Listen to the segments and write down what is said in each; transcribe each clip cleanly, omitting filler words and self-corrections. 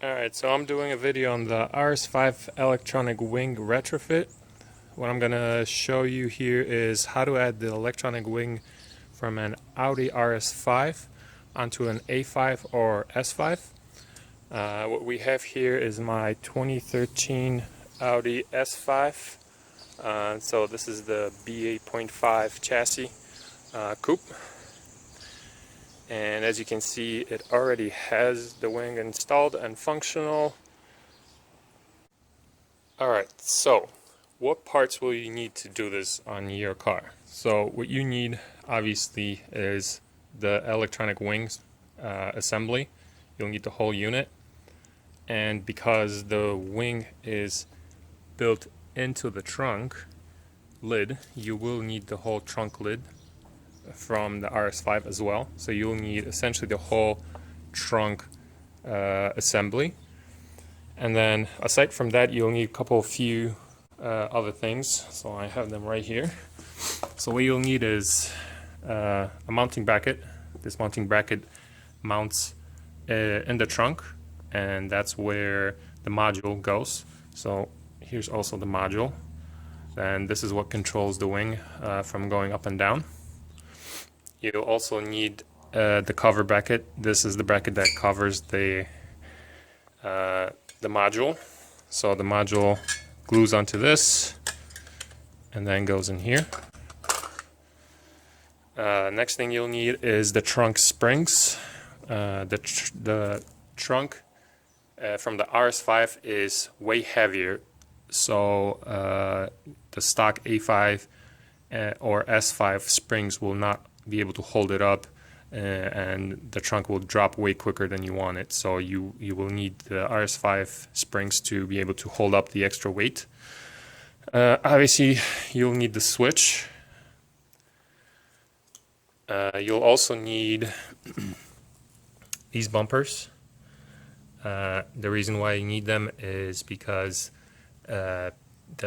Alright, so I'm doing a video on the RS5 electronic wing retrofit. What I'm gonna show you here is how to add the electronic wing from an Audi RS5 onto an A5 or S5. What we have here is my 2013 Audi S5. So this is the B8.5 chassis coupe. And as you can see, it already has the wing installed and functional. Alright, so what parts will you need to do this on your car? So what you need obviously is the electronic wings assembly. You'll need the whole unit, and because the wing is built into the trunk lid, you will need the whole trunk lid from the RS5 as well. So you'll need essentially the whole trunk assembly. And then aside from that, you'll need a few other things. So I have them right here. So what you'll need is a mounting bracket. This mounting bracket mounts in the trunk, and that's where the module goes. So here's also the module, and this is what controls the wing from going up and down. You'll also need the cover bracket. This is the bracket that covers the module. So the module glues onto this and then goes in here. Next thing you'll need is the trunk springs. The trunk from the RS5 is way heavier, so the stock A5 or S5 springs will not be able to hold it up, and the trunk will drop way quicker than you want it. So you will need the RS5 springs to be able to hold up the extra weight. Obviously, you'll need the switch. You'll also need these bumpers. The reason why you need them is because the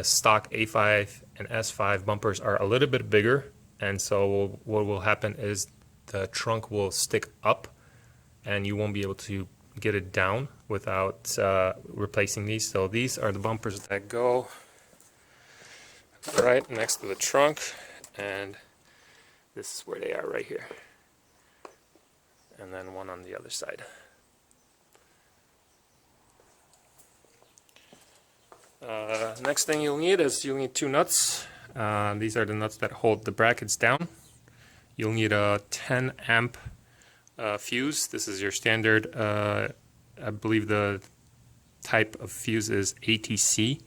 stock A5 and S5 bumpers are a little bit bigger, and so what will happen is the trunk will stick up and you won't be able to get it down without replacing these. So these are the bumpers that go right next to the trunk, and this is where they are right here, and then one on the other side. Next thing you'll need two nuts. These are the nuts that hold the brackets down. You'll need a 10 amp fuse. This is your standard, I believe the type of fuse is ATC.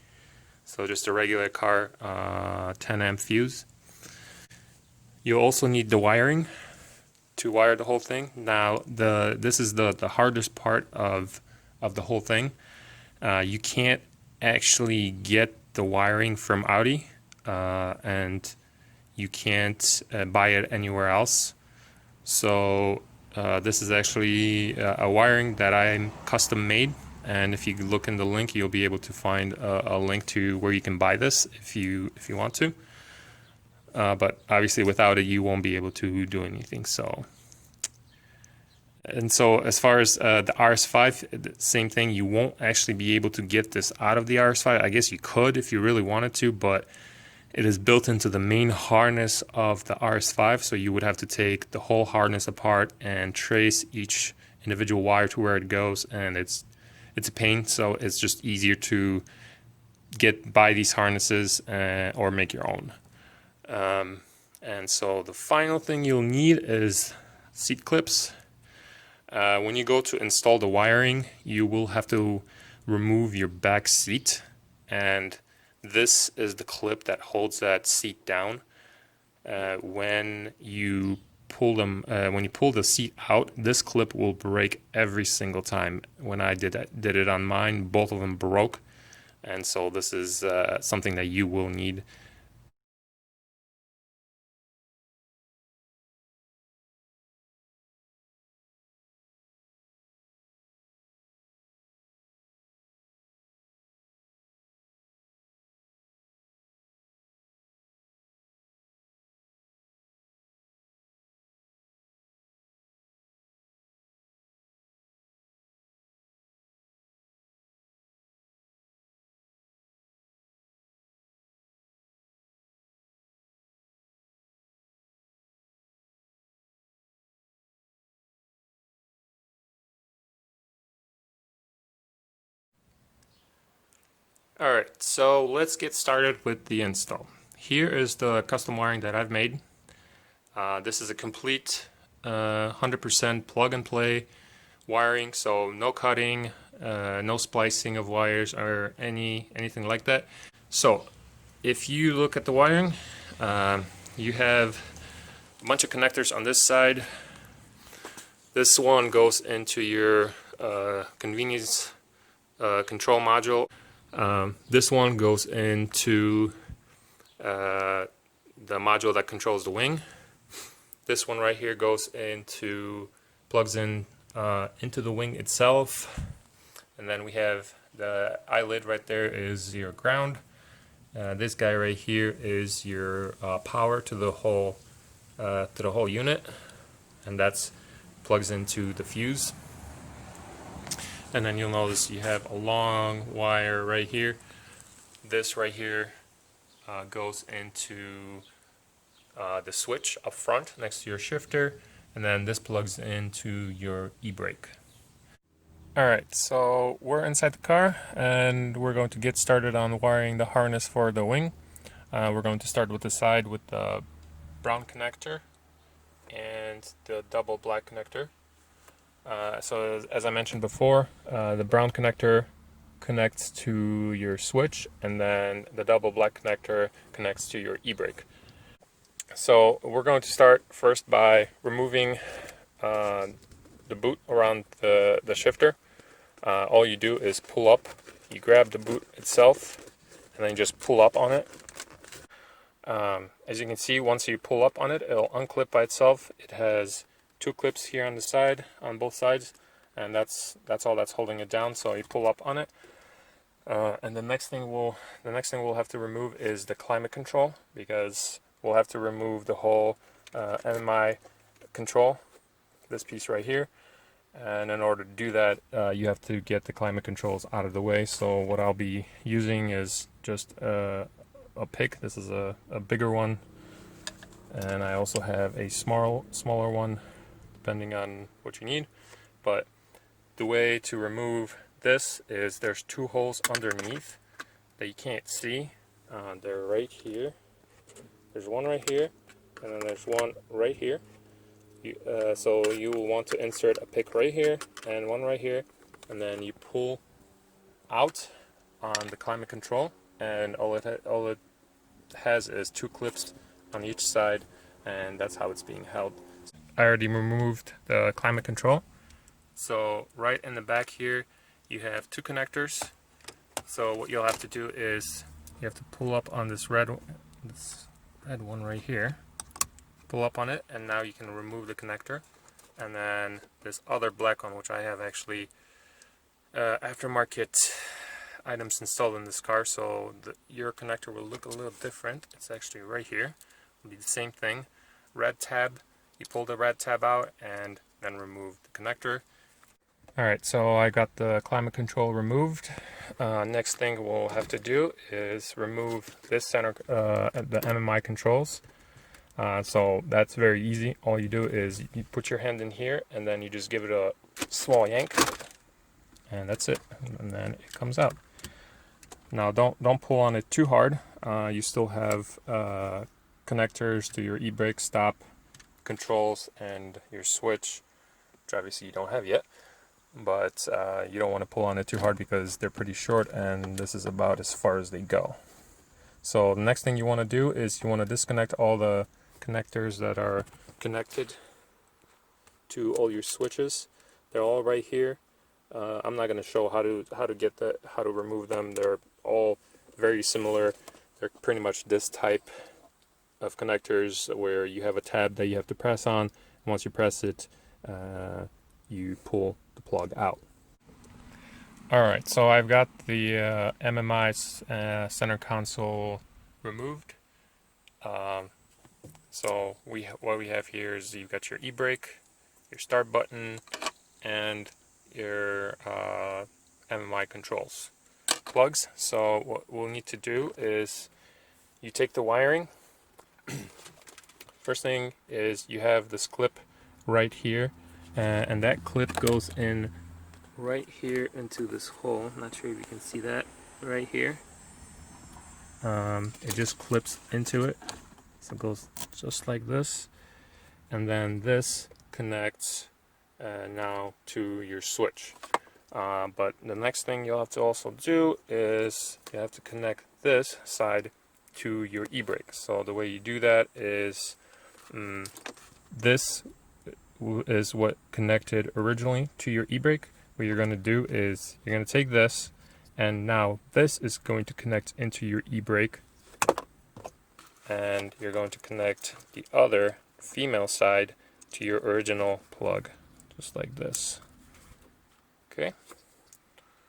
So just a regular car 10 amp fuse. You'll also need the wiring to wire the whole thing. Now this is the hardest part of the whole thing. You can't actually get the wiring from Audi, and you can't buy it anywhere else. So this is actually a wiring that I'm custom made, and if you look in the link, you'll be able to find a link to where you can buy this if you want to. But obviously without it you won't be able to do anything. So as far as the RS5, same thing. You won't actually be able to get this out of the RS5. I guess you could if you really wanted to, but it is built into the main harness of the RS5, so you would have to take the whole harness apart and trace each individual wire to where it goes, and it's a pain. So it's just easier to buy these harnesses or make your own. And so the final thing you'll need is seat clips. When you go to install the wiring, you will have to remove your back seat, and this is the clip that holds that seat down. When you pull the seat out, this clip will break every single time. When I did it on mine, both of them broke, and so this is something that you will need. Alright, so let's get started with the install. Here is the custom wiring that I've made. This is a complete 100% plug and play wiring, so no cutting, no splicing of wires or anything like that. So if you look at the wiring, you have a bunch of connectors on this side. This one goes into your convenience control module. This one goes into the module that controls the wing. This one right here goes plugs in into the wing itself. And then we have the eyelid right there is your ground. This guy right here is your power to the whole unit, and that's plugs into the fuse. And then you'll notice you have a long wire right here. This right here goes into the switch up front next to your shifter, and then this plugs into your e-brake. Alright, so we're inside the car and we're going to get started on wiring the harness for the wing. We're going to start with the side with the brown connector and the double black connector. So as I mentioned before, the brown connector connects to your switch, and then the double black connector connects to your e-brake. So we're going to start first by removing the boot around the shifter. All you do is pull up, you grab the boot itself, and then you just pull up on it. As you can see, once you pull up on it, it'll unclip by itself. It has two clips here on the side, on both sides, and that's all that's holding it down. So you pull up on it, and the next thing we'll have to remove is the climate control, because we'll have to remove the whole MMI control, this piece right here. And in order to do that, you have to get the climate controls out of the way. So what I'll be using is just a pick. This is a bigger one, and I also have a smaller one, depending on what you need. But the way to remove this is there's two holes underneath that you can't see. They're right here. There's one right here, and then there's one right here. So you will want to insert a pick right here and one right here, and then you pull out on the climate control, and all it has is two clips on each side, and that's how it's being held. I already removed the climate control. So right in the back here you have two connectors. So what you'll have to do is you have to pull up on this red one right here. Pull up on it, and now you can remove the connector. And then this other black one, which I have actually aftermarket items installed in this car, so your connector will look a little different. It's actually right here. It'll be the same thing. Red tab, you pull the red tab out and then remove the connector. Alright, so I got the climate control removed. Next thing we'll have to do is remove this center, the MMI controls. So that's very easy. All you do is you put your hand in here, and then you just give it a small yank, and that's it, and then it comes out. Now don't pull on it too hard. You still have connectors to your e-brake, stop, controls, and your switch, which obviously you don't have yet. But you don't want to pull on it too hard because they're pretty short, and this is about as far as they go. So the next thing you want to do is you want to disconnect all the connectors that are connected to all your switches. They're all right here. I'm not going to show how to remove them. They're all very similar. They're pretty much this type of connectors where you have a tab that you have to press on, and once you press it, you pull the plug out. Alright, so I've got the MMI center console removed. So what we have here is you've got your e-brake, your start button, and your MMI controls plugs. So what we'll need to do is you take the wiring. First thing is you have this clip right here, and that clip goes in right here into this hole. I'm not sure if you can see that right here. it just clips into it. So it goes just like this. And then this connects now to your switch. But the next thing you'll have to also do is you have to connect this side to your e-brake. So the way you do that is this is what connected originally to your e-brake. What you're going to do is you're going to take this, and now this is going to connect into your e-brake, and you're going to connect the other female side to your original plug, just like this. Okay,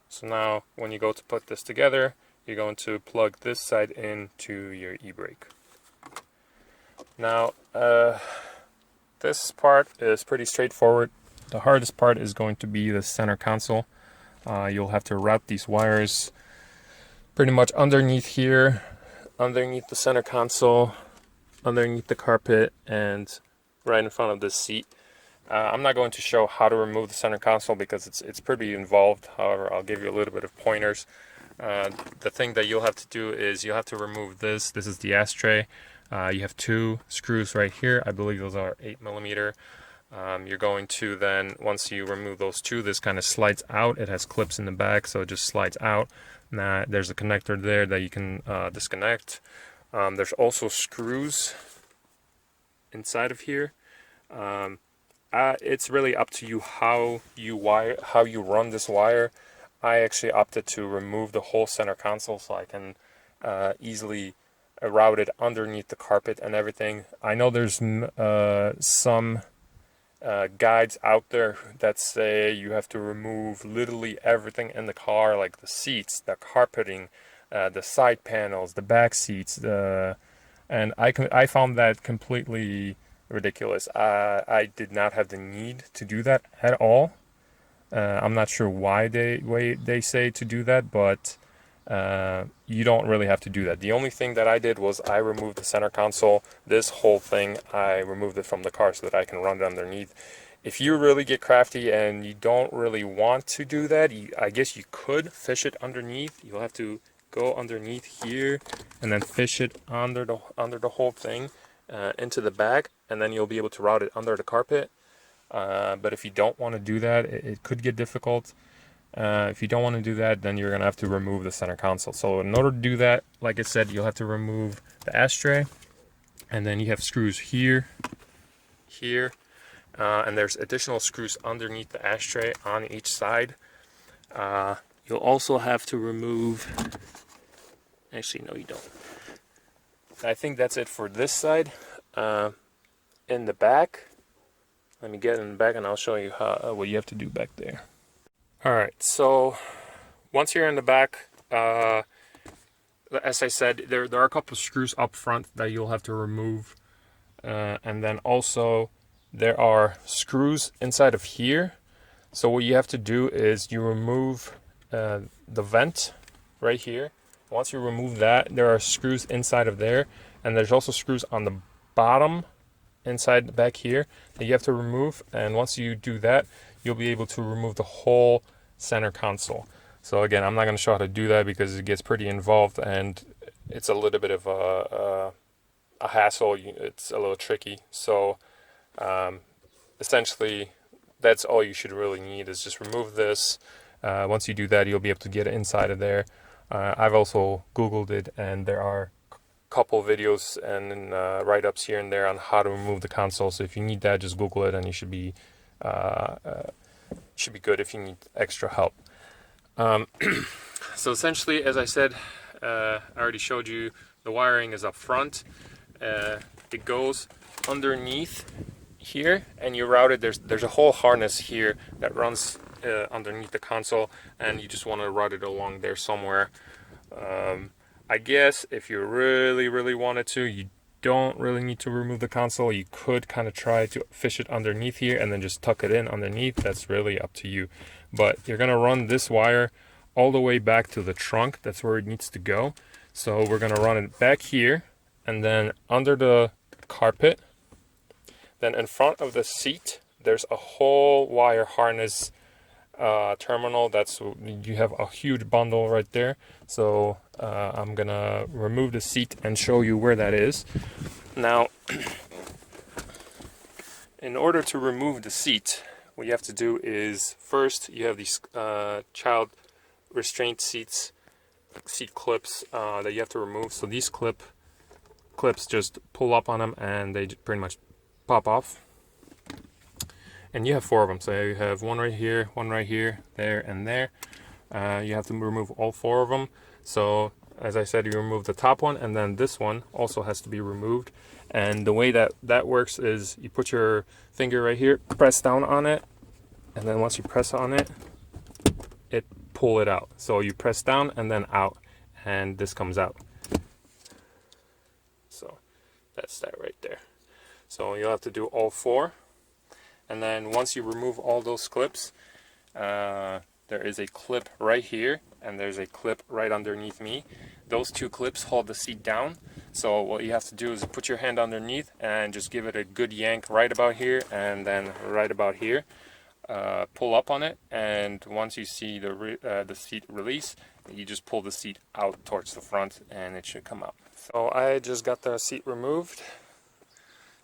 so now when you go to put this together, you're going to plug this side into your e-brake. Now this part is pretty straightforward. The hardest part is going to be the center console. You'll have to route these wires pretty much underneath here, underneath the center console, underneath the carpet, and right in front of this seat. I'm not going to show how to remove the center console because it's pretty involved. However, I'll give you a little bit of pointers. The thing that you'll have to do is you'll have to remove this. This is the ashtray. You have two screws right here. I believe those are 8mm. You're going to then, once you remove those two, this kind of slides out. It has clips in the back, so it just slides out. Now there's a connector there that you can disconnect. There's also screws inside of here. It's really up to you how you run this wire. I actually opted to remove the whole center console so I can easily route it underneath the carpet and everything. I know there's some guides out there that say you have to remove literally everything in the car, like the seats, the carpeting, the side panels, the back seats, and I found that completely ridiculous. I did not have the need to do that at all. I'm not sure why they say to do that, but you don't really have to do that. The only thing that I did was I removed the center console. This whole thing, I removed it from the car so that I can run it underneath. If you really get crafty and you don't really want to do that, I guess you could fish it underneath. You'll have to go underneath here and then fish it under the whole thing into the back, and then you'll be able to route it under the carpet. But if you don't want to do that, it could get difficult. If you don't want to do that, then you're going to have to remove the center console. So in order to do that, like I said, you'll have to remove the ashtray, and then you have screws here, and there's additional screws underneath the ashtray on each side. You'll also have to remove, actually no you don't. I think that's it for this side. In the back, let me get in the back and I'll show you what you have to do back there. Alright, so once you're in the back, as I said, there are a couple of screws up front that you'll have to remove. And then also there are screws inside of here. So what you have to do is you remove the vent right here. Once you remove that, there are screws inside of there. And there's also screws on the bottom inside the back here that you have to remove. And once you do that, you'll be able to remove the whole center console. So again, I'm not going to show how to do that because it gets pretty involved and it's a little bit of a hassle. It's a little tricky. So essentially, that's all you should really need is just remove this. Once you do that, you'll be able to get it inside of there. I've also Googled it, and there are a couple videos and write-ups here and there on how to remove the console. So if you need that, just Google it, and you should be good if you need extra help. So essentially, as I said, I already showed you the wiring is up front. It goes underneath here, and you route it. There's a whole harness here that runs underneath the console, and you just want to route it along there somewhere. I guess if you really wanted to, you don't really need to remove the console. You could kind of try to fish it underneath here and then just tuck it in underneath. That's really up to you. But you're gonna run this wire all the way back to the trunk. That's where it needs to go. So we're gonna run it back here and then under the carpet. Then in front of the seat, there's a whole wire harness terminal. That's, you have a huge bundle right there. So I'm gonna remove the seat and show you where that is. Now, in order to remove the seat, what you have to do is, first you have these child restraint seat clips that you have to remove. So these clips just pull up on them and they pretty much pop off. And you have 4 of them. So you have one right here, there, and there. You have to remove all 4 of them. So as I said, you remove the top one, and then this one also has to be removed. And the way that works is you put your finger right here, press down on it, and then once you press on it, pull it out. So you press down and then out, and this comes out. So that's that right there. So you'll have to do all 4. And then once you remove all those clips, there is a clip right here, and there's a clip right underneath me. Those 2 clips hold the seat down. So what you have to do is put your hand underneath and just give it a good yank right about here, and then right about here. Pull up on it, and once you see the seat release, you just pull the seat out towards the front, and it should come out. So I just got the seat removed.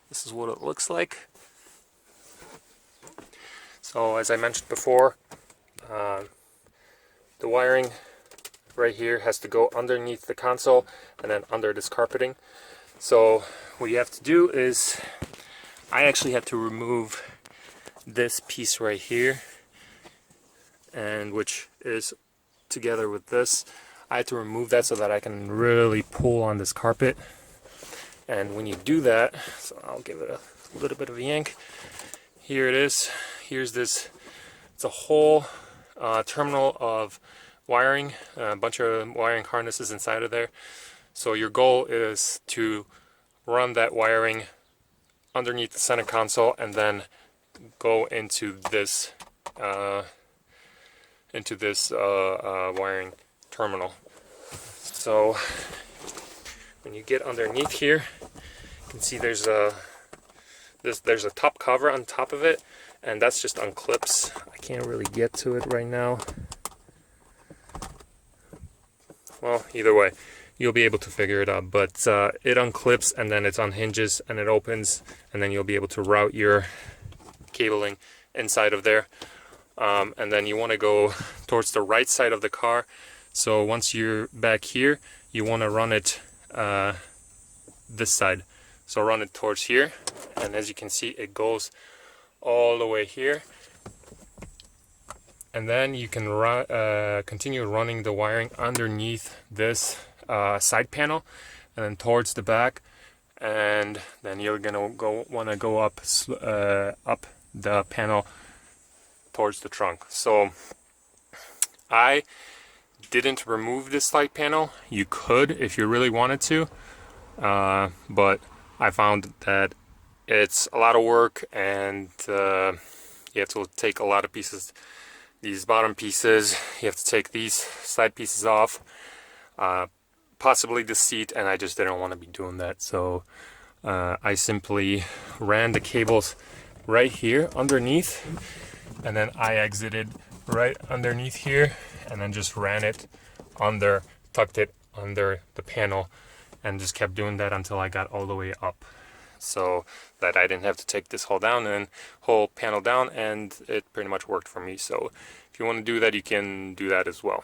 This is what it looks like. So as I mentioned before, the wiring right here has to go underneath the console and then under this carpeting. So what you have to do is, I actually had to remove this piece right here, and which is together with this. I had to remove that so that I can really pull on this carpet. And when you do that, so I'll give it a little bit of a yank. Here it is. Here's this. It's a whole terminal of wiring, a bunch of wiring harnesses inside of there. So your goal is to run that wiring underneath the center console and then go into this wiring terminal. So when you get underneath here, you can see there's a top cover on top of it, and that's just on clips. I can't really get to it right now. Well, either way, you'll be able to figure it out. But it unclips, and then it's on hinges, and it opens, and then you'll be able to route your cabling inside of there. And then you want to go towards the right side of the car. So once you're back here, you want to run it this side. So run it towards here, and as you can see, it goes all the way here. And then you can continue running the wiring underneath this side panel, and then towards the back, and then you're gonna want to go up the panel towards the trunk. So I didn't remove this side panel. You could if you really wanted to, but I found that it's a lot of work, and you have to take a lot of pieces. These bottom pieces, you have to take these side pieces off, possibly the seat, and I just didn't want to be doing that. So I simply ran the cables right here underneath, and then I exited right underneath here, and then just ran it under, tucked it under the panel, and just kept doing that until I got all the way up, so that I didn't have to take this whole panel down, and it pretty much worked for me. So if you want to do that, you can do that as well.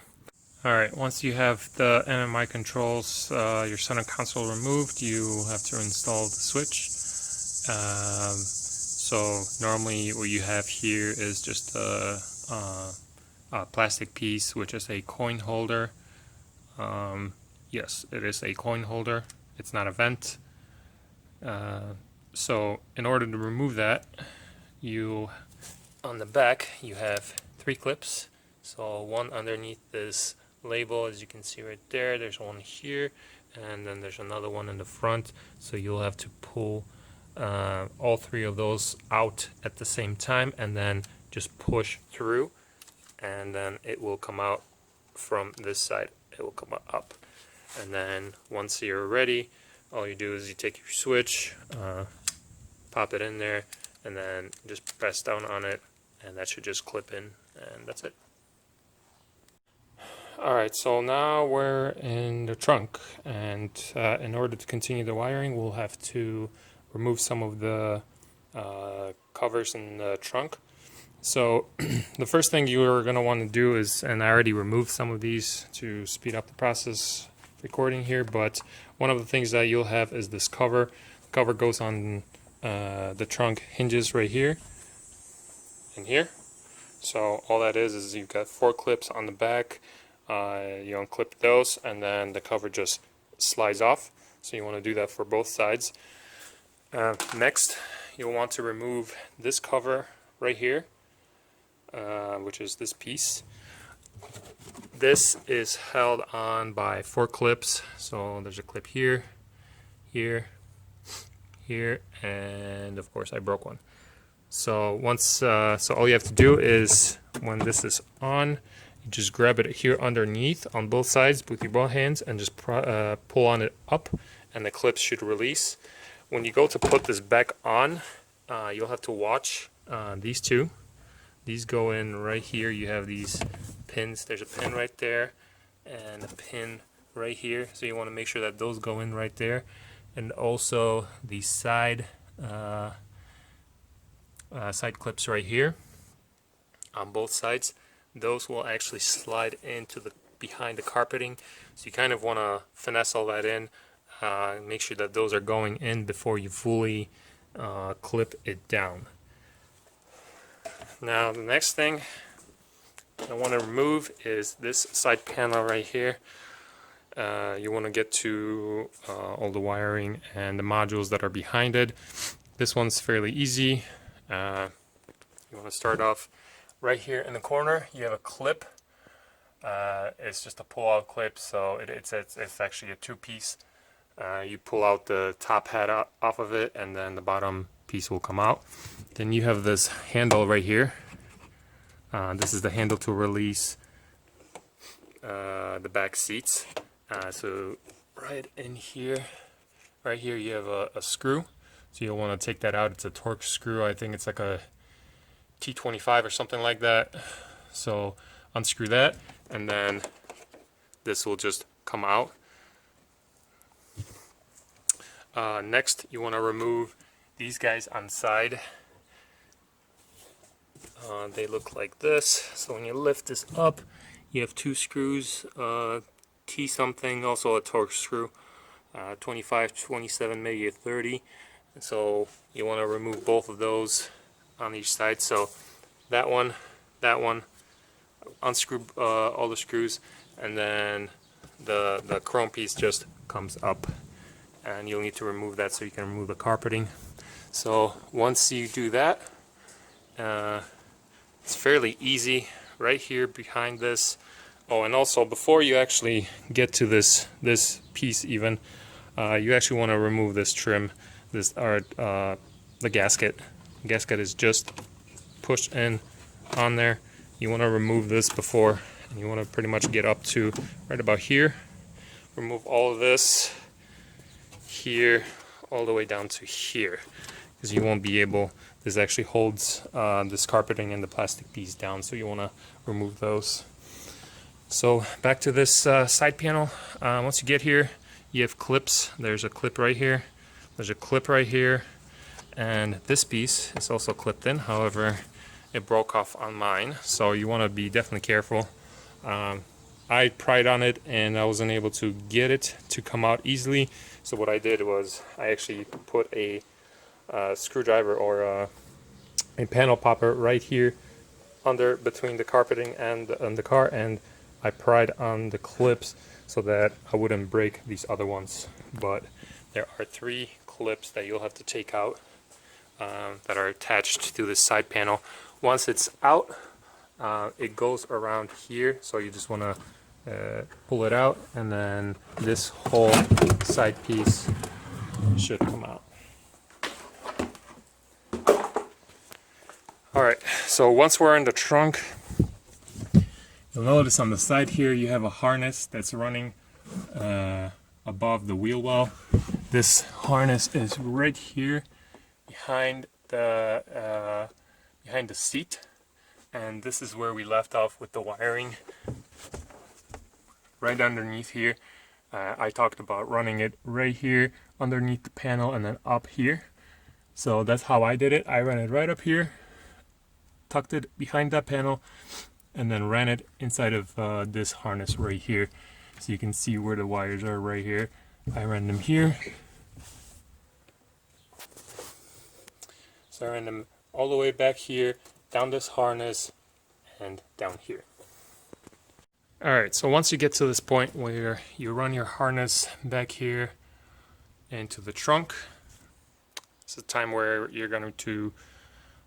Alright, once you have the MMI controls, your center console removed, you have to install the switch. So normally what you have here is just a plastic piece, which is a coin holder. Yes, it is a coin holder. It's not a vent. So in order to remove that, on the back you have 3 clips. So one underneath this label, as you can see right there, there's one here, and then there's another one in the front. So you'll have to pull all 3 of those out at the same time, and then just push through, and then it will come out from this side. It will come up, and then once you're ready, all you do is you take your switch, pop it in there, and then just press down on it, and that should just clip in, and that's it. Alright, so now we're in the trunk, and in order to continue the wiring, we'll have to remove some of the covers in the trunk. So the first thing you're going to want to do is, and I already removed some of these to speed up the process recording here, but one of the things that you'll have is this cover. The cover goes on the trunk hinges right here and here. So all that is you've got 4 clips on the back. You unclip those, and then the cover just slides off. So you want to do that for both sides. Next, you'll want to remove this cover right here, which is this piece. This is held on by 4 clips. So there's a clip here, here, here, and of course I broke one. So so all you have to do is, when this is on, you just grab it here underneath on both sides with your both hands and just pull on it up, and the clips should release. When you go to put this back on, you'll have to watch these two. These go in right here. You have these pins. There's a pin right there and a pin right here. So you want to make sure that those go in right there. And also the side clips right here on both sides. Those will actually slide into the behind the carpeting. So you kind of want to finesse all that in. Make sure that those are going in before you fully clip it down. Now the next thing I want to remove is this side panel right here. You want to get to all the wiring and the modules that are behind it. This one's fairly easy. You want to start off right here in the corner. You have a clip. It's just a pull-out clip, so it's actually a 2-piece. You pull out the top hat off of it, and then the bottom piece will come out. Then you have this handle right here. This is the handle to release the back seats. So right in here, right here, you have a screw. So you'll want to take that out. It's a Torx screw. I think it's like a T25 or something like that. So unscrew that, and then this will just come out. Next, you want to remove these guys on the side. They look like this. So when you lift this up, you have 2 screws, T something, also a Torx screw, 25, 27, maybe a 30. And so you want to remove both of those on each side. So that one, unscrew all the screws, and then the chrome piece just comes up, and you'll need to remove that so you can remove the carpeting. So once you do that, it's fairly easy right here behind this. Oh, and also before you actually get to this piece even, you actually want to remove this trim, the gasket. The gasket is just pushed in on there. You want to remove this before, and you want to pretty much get up to right about here. Remove all of this here all the way down to here, because you won't be able, this actually holds this carpeting and the plastic piece down, so you want to remove those. So back to this side panel. Once you get here, you have clips. There's a clip right here, there's a clip right here, and this piece is also clipped in. However, it broke off on mine, so you want to be definitely careful. I pried on it and I wasn't able to get it to come out easily, so what I did was I actually put a screwdriver or a panel popper right here under between the carpeting and the car, and I pried on the clips so that I wouldn't break these other ones. But there are 3 clips that you'll have to take out that are attached to this side panel. Once it's out, it goes around here, so you just want to pull it out, and then this whole side piece should come out. Alright, so once we're in the trunk, you'll notice on the side here you have a harness that's running above the wheel well. This harness is right here behind the seat. And this is where we left off with the wiring. Right underneath here, I talked about running it right here underneath the panel and then up here. So that's how I did it. I ran it right up here, tucked it behind that panel, and then ran it inside of this harness right here. So you can see where the wires are right here. I ran them here. So I ran them all the way back here, down this harness, and down here. Alright, so once you get to this point where you run your harness back here into the trunk, it's the time where you're going to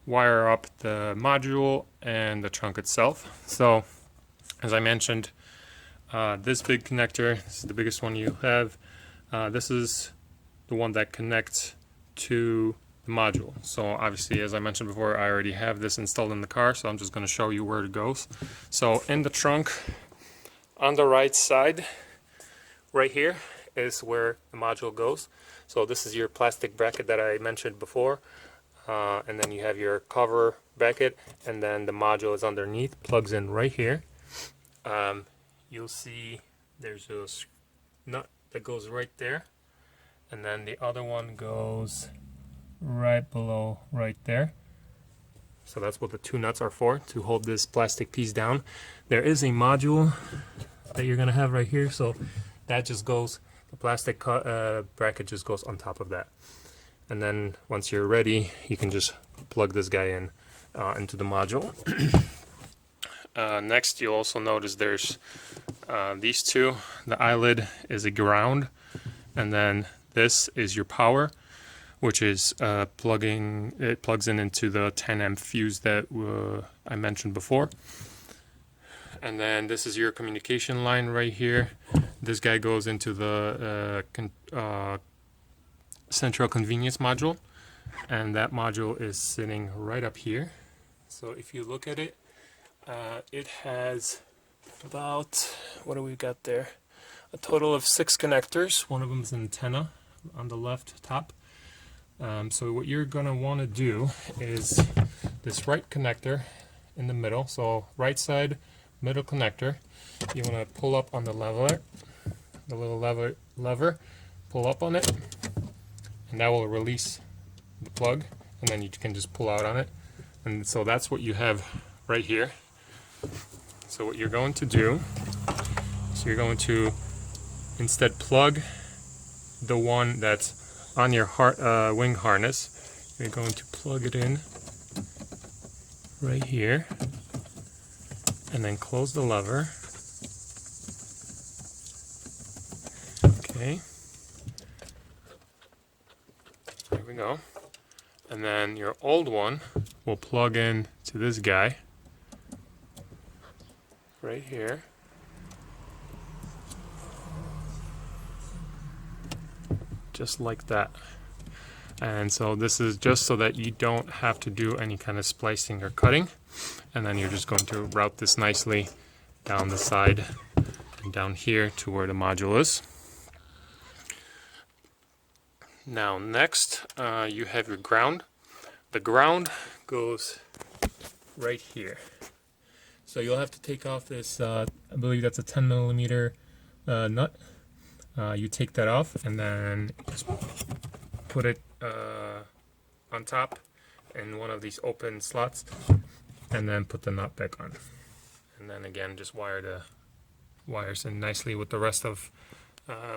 wire up the module and the trunk itself. So, as I mentioned, this big connector, this is the biggest one you have. This is the one that connects to the module. So obviously, as I mentioned before, I already have this installed in the car, so I'm just going to show you where it goes. So in the trunk, on the right side, right here, is where the module goes. So this is your plastic bracket that I mentioned before. And then you have your cover bracket, and then the module is underneath, plugs in right here. You'll see there's a nut that goes right there, and then the other one goes right below right there. So that's what the two nuts are for, to hold this plastic piece down. There is a module that you're going to have right here, so that just goes, the plastic bracket just goes on top of that. And then once you're ready, you can just plug this guy in into the module. Next, you'll also notice there's these two. The eyelid is a ground, and then this is your power, which is it plugs in into the 10 amp fuse that I mentioned before. And then this is your communication line right here. This guy goes into the central convenience module, and that module is sitting right up here. So if you look at it, it has about, what do we got there? A total of 6 connectors. One of them is an antenna on the left top. So what you're going to want to do is this right connector in the middle, so right side middle connector, you want to pull up on the lever, the little lever, pull up on it, and that will release the plug, and then you can just pull out on it. And so that's what you have right here. So what you're going to do is you're going to instead plug the one that's on your wing harness. You're going to plug it in right here, and then close the lever. Okay. There we go. And then your old one will plug in to this guy right here. Just like that. And so this is just so that you don't have to do any kind of splicing or cutting. And then you're just going to route this nicely down the side and down here to where the module is. Now next, you have your ground. The ground goes right here. So you'll have to take off this, I believe that's a 10 millimeter nut. You take that off and then just put it on top in one of these open slots, and then put the nut back on. And then again, just wire the wires in nicely with the rest of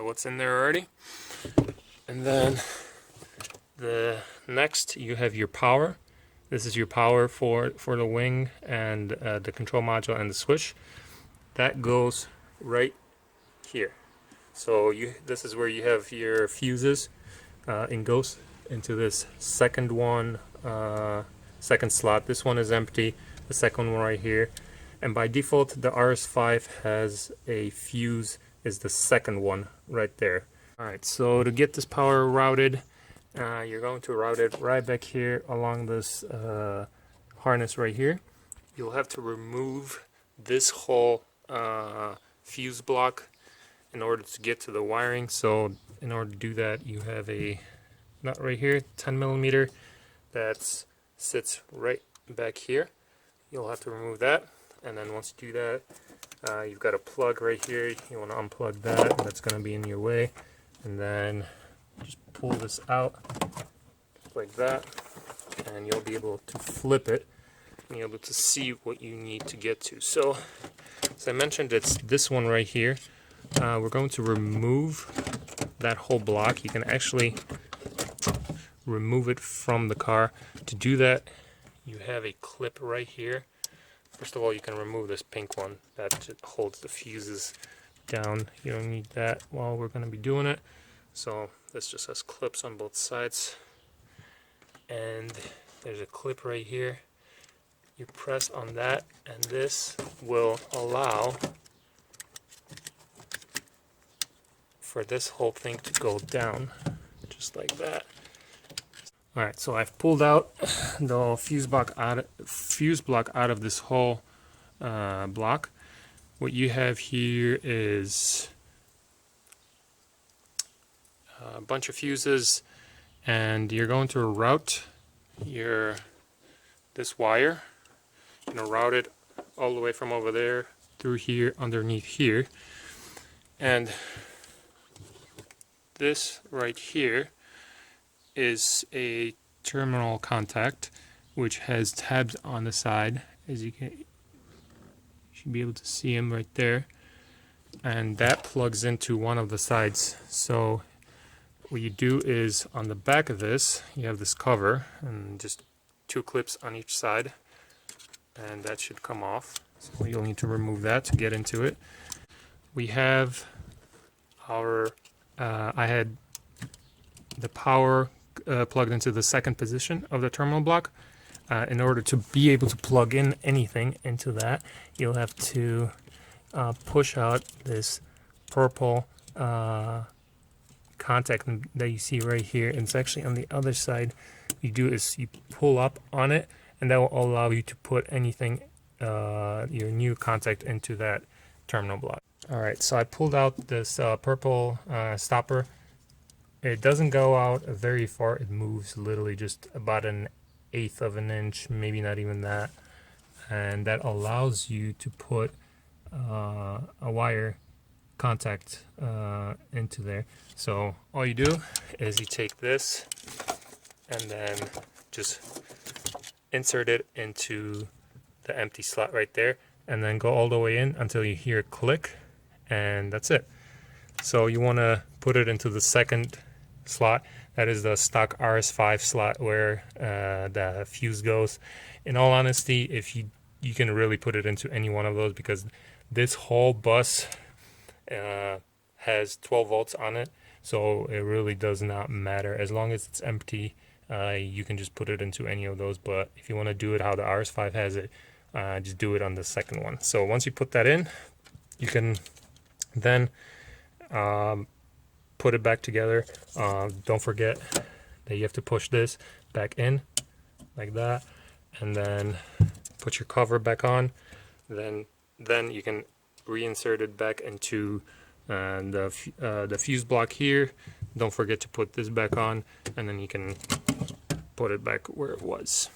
what's in there already. And then the next, you have your power. This is your power for the wing and the control module and the switch. That goes right here. So this is where you have your fuses, and goes into this second one, second slot. This one is empty, the second one right here. And by default, the RS5 has a fuse, is the second one right there. Alright, so to get this power routed, you're going to route it right back here along this harness right here. You'll have to remove this whole fuse block in order to get to the wiring. So in order to do that, you have a nut right here, 10 millimeter, that sits right back here. you'll have to remove that. And then once you do that, you've got a plug right here. You want to unplug that. That's going to be in your way. And then just pull this out like that, and you'll be able to flip it and be able to see what you need to get to. So, as I mentioned, it's this one right here. We're going to remove that whole block. You can actually remove it from the car. To do that, you have a clip right here. First of all, you can remove this pink one that just holds the fuses down. You don't need that while we're going to be doing it. So this just has clips on both sides. And there's a clip right here. You press on that, and this will allow for this whole thing to go down, just like that. Alright, so I've pulled out the fuse block out of this whole block. What you have here is a bunch of fuses, and you're going to route this wire. You're going to route it all the way from over there through here, underneath here. And this right here is a terminal contact which has tabs on the side, as you should be able to see them right there, and that plugs into one of the sides. So what you do is, on the back of this you have this cover and just 2 clips on each side, and that should come off. So you'll need to remove that to get into it. We have our I had the power plugged into the second position of the terminal block. In order to be able to plug in anything into that, you'll have to push out this purple contact that you see right here. And it's actually on the other side. You do is you pull up on it, and that will allow you to put anything, your new contact, into that terminal block. Alright, so I pulled out this purple stopper. It doesn't go out very far. It moves literally just about 1/8 of an inch, maybe not even that. And that allows you to put a wire contact into there. So all you do is you take this and then just insert it into the empty slot right there, and then go all the way in until you hear a click, and that's it. So you want to put it into the second slot. That is the stock RS5 slot where the fuse goes. In all honesty, if you can really put it into any one of those, because this whole bus has 12 volts on it, so it really does not matter. As long as it's empty, you can just put it into any of those. But if you want to do it how the RS5 has it, just do it on the second one. So once you put that in, you can then put it back together. Don't forget that you have to push this back in like that, and then put your cover back on. Then you can reinsert it back into the fuse block here. Don't forget to put this back on, and then you can put it back where it was.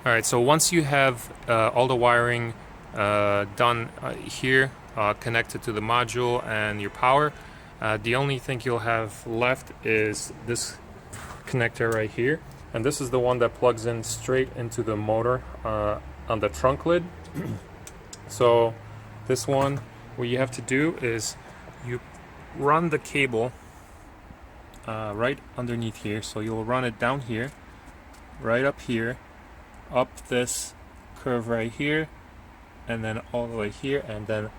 Alright, so once you have all the wiring done here, connected to the module and your power, the only thing you'll have left is this connector right here, and this is the one that plugs in straight into the motor on the trunk lid. So this one, what you have to do is you run the cable right underneath here. So you'll run it down here, right up here, up this curve right here, and then all the way here, and then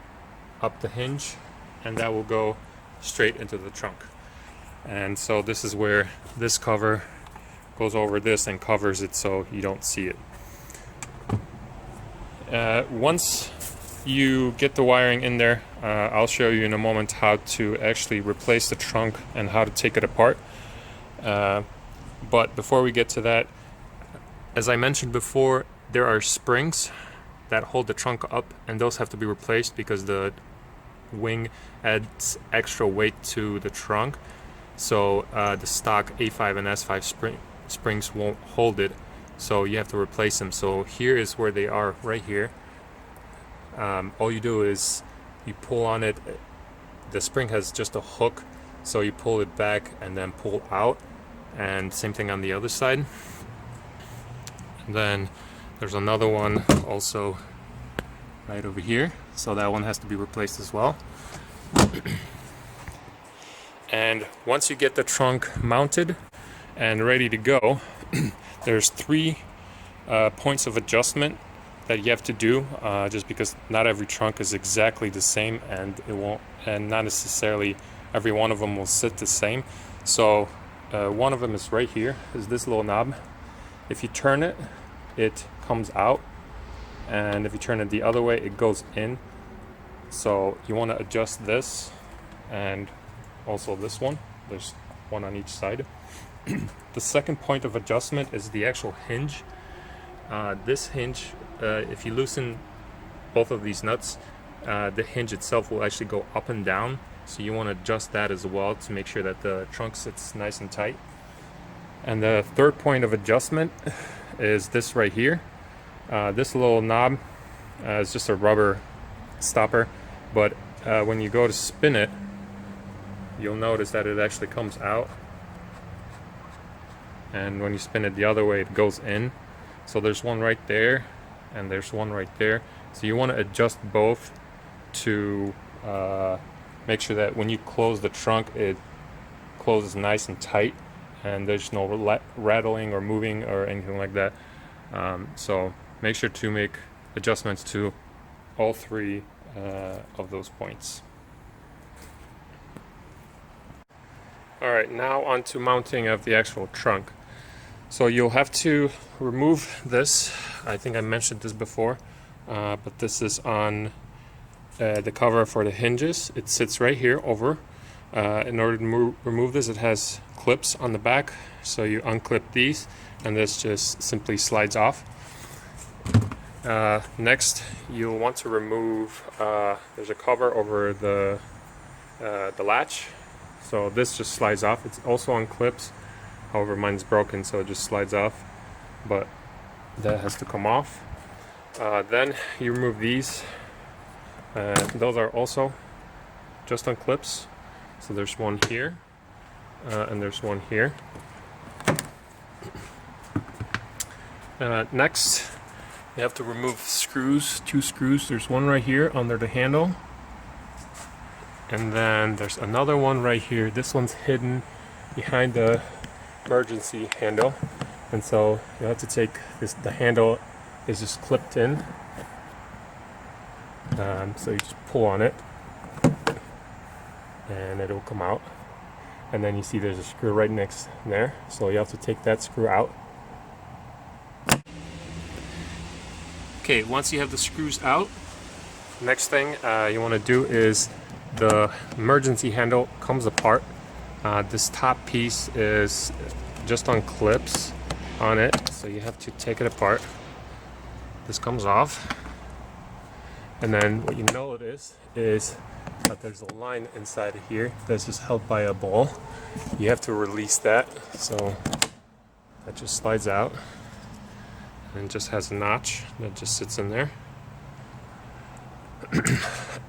up the hinge, and that will go straight into the trunk. And so this is where this cover goes over this and covers it so you don't see it. Once you get the wiring in there, I'll show you in a moment how to actually replace the trunk and how to take it apart. But before we get to that, as I mentioned before, there are springs that hold the trunk up, and those have to be replaced because the wing adds extra weight to the trunk. So the stock A5 and S5 springs won't hold it so you have to replace them. So here is where they are, right here. All you do is you pull on it. The spring has just a hook, so you pull it back and then pull out, and same thing on the other side. And then there's another one also right over here, so that one has to be replaced as well. And once you get the trunk mounted and ready to go, there's 3 points of adjustment that you have to do, just because not every trunk is exactly the same, and it won't, and not necessarily every one of them will sit the same. So one of them is right here, is this little knob. If you turn it, it comes out, and if you turn it the other way, it goes in. So you want to adjust this, and also this one. There's one on each side. The second point of adjustment is the actual hinge. This hinge, if you loosen both of these nuts, the hinge itself will actually go up and down, so you want to adjust that as well to make sure that the trunk sits nice and tight. And the third point of adjustment is this right here. This little knob is just a rubber stopper, but when you go to spin it, you'll notice that it actually comes out, and when you spin it the other way, it goes in. So there's one right there, and there's one right there. So you want to adjust both to make sure that when you close the trunk, it closes nice and tight, and there's no rattling or moving or anything like that. So make sure to make adjustments to all 3 of those points. Alright, now on to mounting of the actual trunk. So you'll have to remove this. I think I mentioned this before, but this is on the cover for the hinges. It sits right here over. In order to remove this, it has clips on the back, so you unclip these, and this just simply slides off. Next, you'll want to remove, there's a cover over the latch, so this just slides off. It's also on clips, however mine's broken, so it just slides off, but that has to come off. Then you remove these, those are also just on clips, so there's one here, and there's one here. Next, you have to remove screws, 2 screws. There's one right here under the handle, and then there's another one right here. This one's hidden behind the emergency handle, and so you have to take this. The handle is just clipped in, so you just pull on it, and it'll come out. And then you see there's a screw right next there, so you have to take that screw out. Okay, once you have the screws out, next thing you want to do is the emergency handle comes apart. This top piece is just on clips on it, so you have to take it apart. This comes off, and then what you notice is that there's a line inside of here that's just held by a ball. You have to release that, so that just slides out and just has a notch that just sits in there.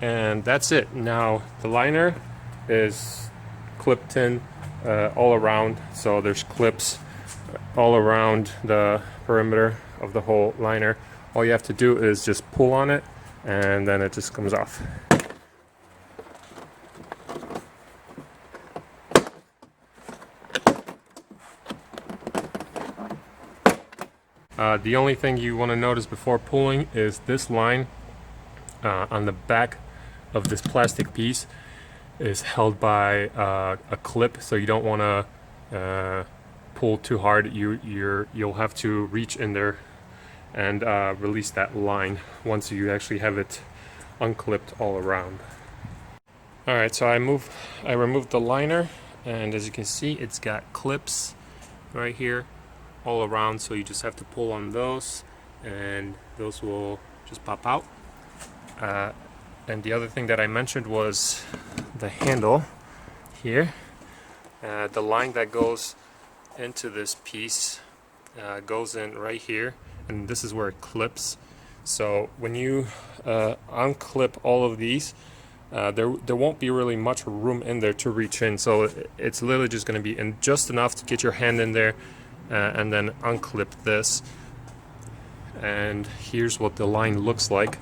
And that's it. Now the liner is clipped in all around, so there's clips all around the perimeter of the whole liner. All you have to do is just pull on it, and then it just comes off. The only thing you want to notice before pulling is this line on the back of this plastic piece is held by a clip, so you don't want to pull too hard. You'll have to reach in there and release that line once you actually have it unclipped all around. Alright, so I removed the liner, and as you can see, it's got clips right here all around, so you just have to pull on those and those will just pop out. And the other thing that I mentioned was the handle here. The line that goes into this piece goes in right here, and this is where it clips. So when you unclip all of these, there won't be really much room in there to reach in. So it's literally just going to be in just enough to get your hand in there, and then unclip this. And here's what the line looks like.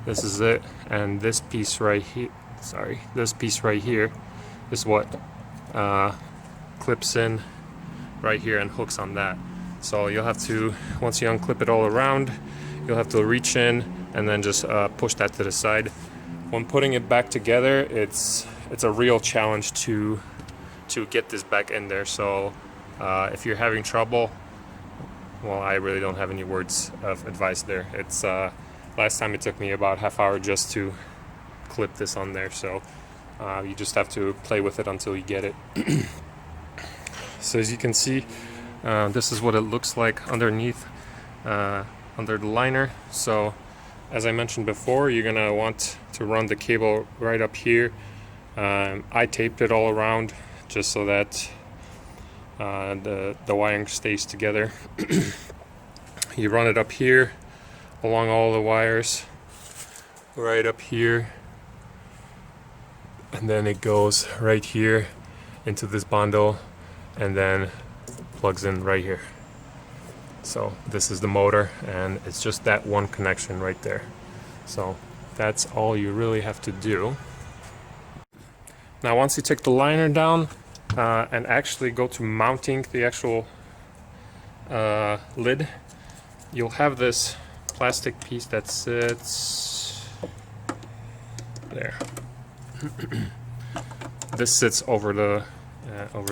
This is it, and this piece right here, this piece right here is what clips in right here and hooks on that. So you'll have to, once you unclip it all around, you'll have to reach in and then just push that to the side. When putting it back together, it's a real challenge to get this back in there. So if you're having trouble, well, I really don't have any words of advice there. It's last time it took me about half hour just to clip this on there. So you just have to play with it until you get it. So as you can see, this is what it looks like underneath, under the liner. So as I mentioned before, you're gonna want to run the cable right up here. I taped it all around just so that the wiring stays together. You run it up here along all the wires, right up here, and then it goes right here into this bundle and then plugs in right here. So this is the motor, and it's just that one connection right there. So that's all you really have to do. Now once you take the liner down and actually go to mounting the actual lid, you'll have this plastic piece that sits there. This sits over the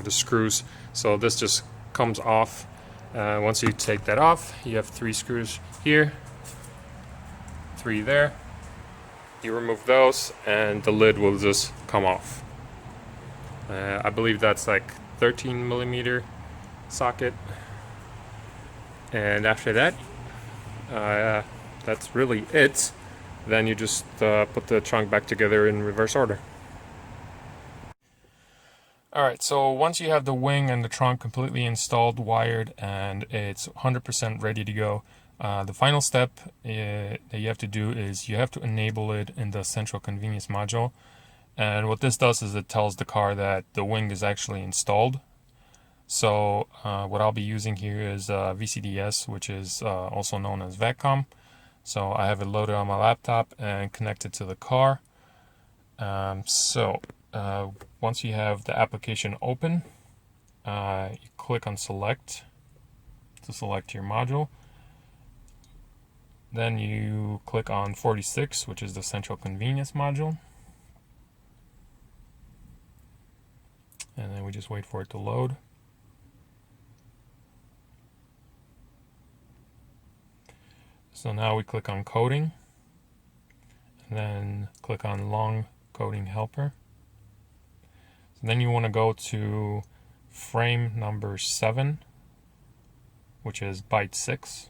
screws, so this just comes off. Once you take that off, you have 3 screws here, 3 there. You remove those and the lid will just come off. I believe that's like 13mm socket, and after that, that's really it. Then you just put the trunk back together in reverse order. Alright, so once you have the wing and the trunk completely installed, wired, and it's 100% ready to go, the final step that you have to do is you have to enable it in the central convenience module. And what this does is it tells the car that the wing is actually installed. So what I'll be using here is VCDS, which is also known as VACCOM. So I have it loaded on my laptop and connected to the car. Once you have the application open, you click on select to select your module. Then you click on 46, which is the central convenience module. And then we just wait for it to load. So now we click on coding, and then click on long coding helper. So then you want to go to frame number 7, which is byte 6.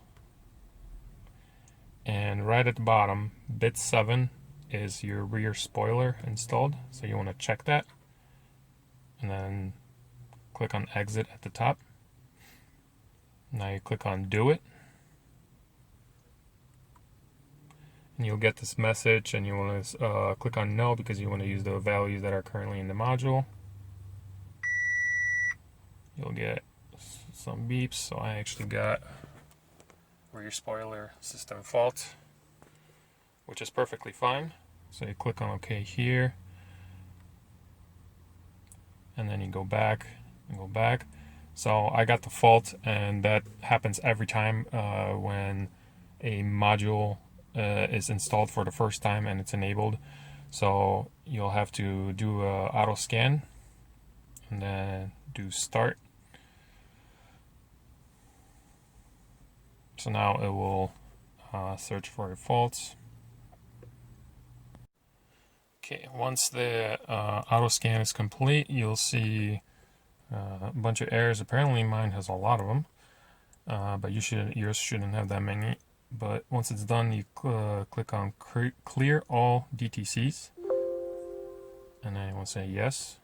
And right at the bottom, bit 7 is your rear spoiler installed. So you want to check that. And then click on exit at the top. Now you click on do it. And you'll get this message, and you want to click on no because you want to use the values that are currently in the module. You'll get some beeps. So I actually got rear spoiler system fault, which is perfectly fine. So you click on OK here, and then you go back and go back. So I got the fault, and that happens every time when a module is installed for the first time and it's enabled. So you'll have to do a auto scan and then do start. So now it will search for your faults. Okay, once the auto scan is complete, you'll see a bunch of errors. Apparently mine has a lot of them, but yours shouldn't have that many. But once it's done, you click on clear all DTCs, and then you want to say yes,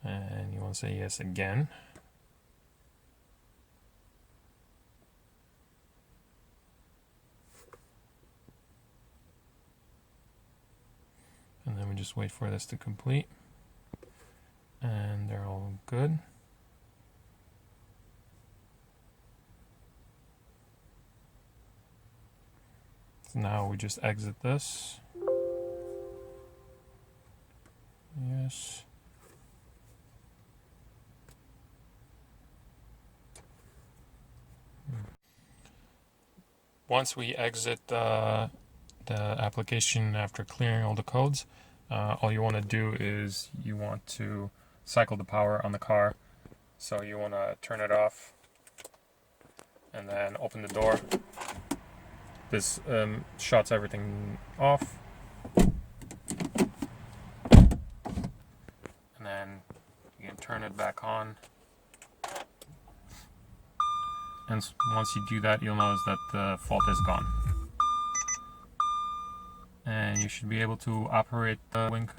and you want to say yes again. just wait for this to complete. And they're all good. So now we just exit this. Yes. Once we exit the application after clearing all the codes, all you want to do is you want to cycle the power on the car. So you want to turn it off and then open the door. This shuts everything off. And then you can turn it back on. And once you do that, you'll notice that the fault is gone. And you should be able to operate the wing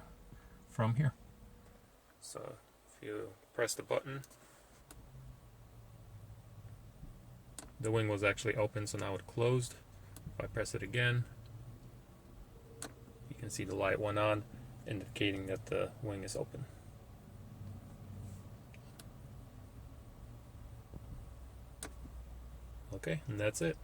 from here. So if you press the button, the wing was actually open, so now it closed. If I press it again, you can see the light went on, indicating that the wing is open. Okay, and that's it.